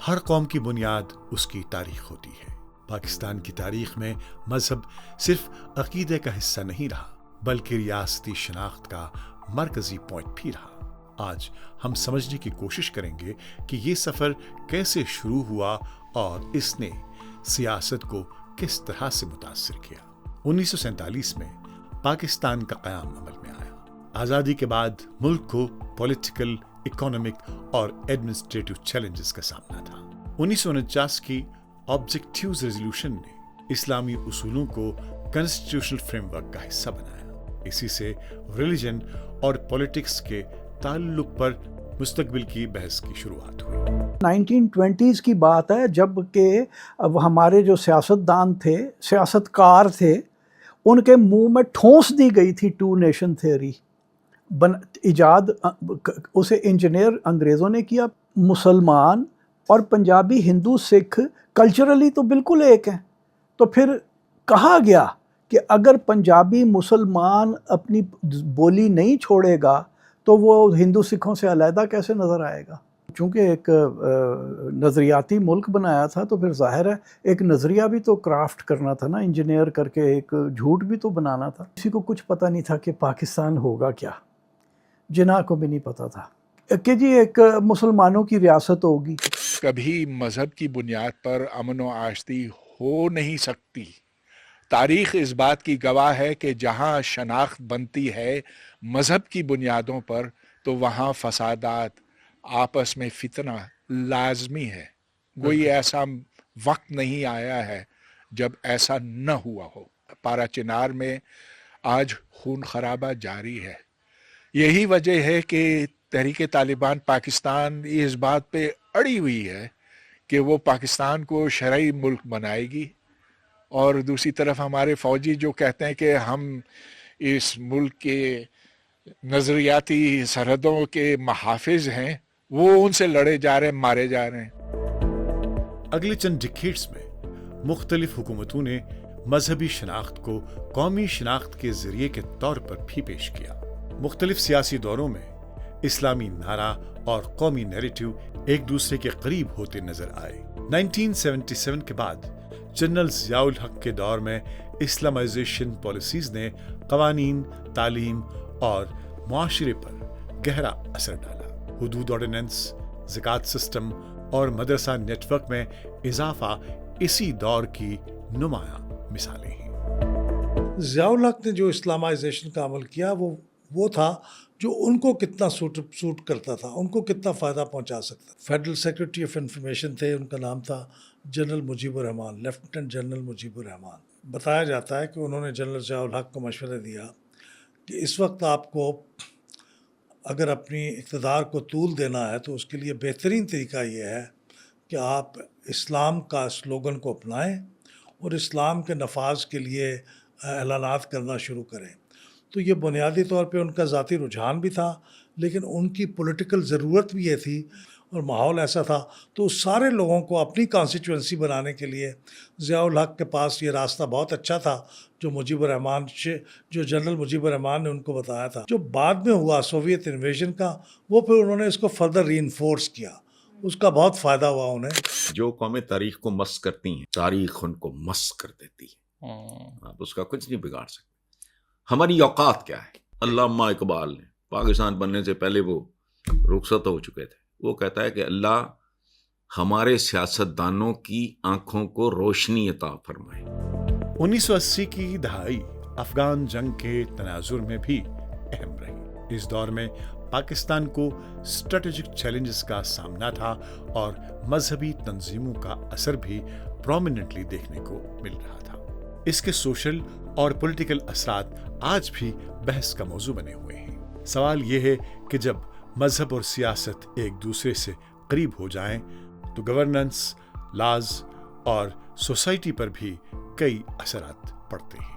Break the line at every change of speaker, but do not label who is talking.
ہر قوم کی بنیاد اس کی تاریخ ہوتی ہے۔ پاکستان کی تاریخ میں مذہب صرف عقیدے کا حصہ نہیں رہا بلکہ ریاستی شناخت کا مرکزی پوائنٹ بھی رہا۔ آج ہم سمجھنے کی کوشش کریں گے کہ یہ سفر کیسے شروع ہوا اور اس نے سیاست کو کس طرح سے متاثر کیا۔ 1947 میں پاکستان کا قیام عمل میں آیا۔ آزادی کے بعد ملک کو پولیٹیکل، اکنامک اور ایڈمنسٹریٹو چیلنجز کا سامنا تھا۔ 1949 کی آبجیکٹیوز ریزولوشن نے اسلامی اصولوں کو کانسٹیٹیوشنل فریم ورک کا حصہ بنایا۔ اسی سے ریلیجن اور پولیٹکس کے تعلق پر مستقبل کی بحث کی شروعات ہوئی۔
1920s کی بات ہے جب کہ اب ہمارے جو سیاستدان تھے، سیاستکار تھے، ان کے منہ میں ٹھونس دی گئی تھی ٹو نیشن تھیوری۔ ایجاد اسے انجینئر انگریزوں نے کیا۔ مسلمان اور پنجابی، ہندو، سکھ کلچرلی تو بالکل ایک ہیں۔ تو پھر کہا گیا کہ اگر پنجابی مسلمان اپنی بولی نہیں چھوڑے گا تو وہ ہندو سکھوں سے علیحدہ کیسے نظر آئے گا؟ چونکہ ایک نظریاتی ملک بنایا تھا تو پھر ظاہر ہے ایک نظریہ بھی تو کرافٹ کرنا تھا نا، انجینئر کر کے ایک جھوٹ بھی تو بنانا تھا۔ کسی کو کچھ پتہ نہیں تھا کہ پاکستان ہوگا کیا، جناح کو بھی نہیں پتہ تھا کہ جی ایک مسلمانوں کی ریاست ہوگی۔
کبھی مذہب کی بنیاد پر امن و آشتی ہو نہیں سکتی۔ تاریخ اس بات کی گواہ ہے کہ جہاں شناخت بنتی ہے مذہب کی بنیادوں پر تو وہاں فسادات، آپس میں فتنہ لازمی ہے۔ کوئی ایسا وقت نہیں آیا ہے جب ایسا نہ ہوا ہو۔ پارا چنار میں آج خون خرابہ جاری ہے۔ یہی وجہ ہے کہ تحریک طالبان پاکستان اس بات پہ اڑی ہوئی ہے کہ وہ پاکستان کو شرعی ملک بنائے گی، اور دوسری طرف ہمارے فوجی جو کہتے ہیں کہ ہم اس ملک کے نظریاتی سرحدوں کے محافظ ہیں، وہ ان سے لڑے جا رہے ہیں، مارے جا رہے ہیں۔
اگلے چند ڈیکیڈز میں مختلف حکومتوں نے مذہبی شناخت کو قومی شناخت کے ذریعے کے طور پر بھی پیش کیا۔ مختلف سیاسی دوروں میں اسلامی نعرہ اور قومی نیریٹو ایک دوسرے کے قریب ہوتے نظر آئے۔ 1977 کے بعد جنرل ضیاء الحق کے دور میں اسلامائزیشن پالیسیز نے قوانین، تعلیم اور معاشرے پر گہرا اثر ڈالا۔ حدود آرڈیننس، زکوٰۃ سسٹم اور مدرسہ نیٹ ورک میں اضافہ اسی دور کی نمایاں مثالیں ہیں۔
ضیاء الحق نے جو اسلامائزیشن کا عمل کیا وہ تھا جو ان کو کتنا سوٹ کرتا تھا، ان کو کتنا فائدہ پہنچا سکتا۔ فیڈرل سیکرٹری آف انفارمیشن تھے، ان کا نام تھا جنرل مجیب الرحمان، لیفٹیننٹ جنرل مجیب الرحمان۔ بتایا جاتا ہے کہ انہوں نے جنرل ضیاء الحق کو مشورہ دیا کہ اس وقت آپ کو اگر اپنی اقتدار کو طول دینا ہے تو اس کے لیے بہترین طریقہ یہ ہے کہ آپ اسلام کا سلوگن کو اپنائیں اور اسلام کے نفاذ کے لیے اعلانات کرنا شروع کریں۔ تو یہ بنیادی طور پہ ان کا ذاتی رجحان بھی تھا، لیکن ان کی پولیٹیکل ضرورت بھی یہ تھی اور ماحول ایسا تھا، تو سارے لوگوں کو اپنی کانسٹیچوئنسی بنانے کے لیے ضیاء الحق کے پاس یہ راستہ بہت اچھا تھا جو جنرل مجیب الرحمان نے ان کو بتایا تھا۔ جو بعد میں ہوا سوویت انویژن کا، وہ پھر انہوں نے اس کو فردر ری انفورس کیا، اس کا بہت فائدہ ہوا انہیں۔
جو قومیں تاریخ کو مس کرتی ہیں، تاریخ ان کو مس کر دیتی ہے، آپ اس کا کچھ نہیں بگاڑ سکتے۔ ہماری اوقات کیا ہے؟ علامہ اقبال نے پاکستان بننے سے پہلے وہ رخصت ہو چکے تھے، وہ کہتا ہے کہ اللہ ہمارے سیاستدانوں کی آنکھوں کو روشنی عطا فرمائے۔
1980 کی دہائی افغان جنگ کے تناظر میں بھی اہم رہی۔ اس دور میں پاکستان کو اسٹریٹجک چیلنجز کا سامنا تھا اور مذہبی تنظیموں کا اثر بھی پرومیننٹلی دیکھنے کو مل رہا تھا۔ اس کے سوشل اور پولیٹیکل اثرات آج بھی بحث کا موضوع بنے ہوئے ہیں۔ سوال یہ ہے کہ جب مذہب اور سیاست ایک دوسرے سے قریب ہو جائیں تو گورننس، لاز اور سوسائٹی پر بھی کئی اثرات پڑتے ہیں۔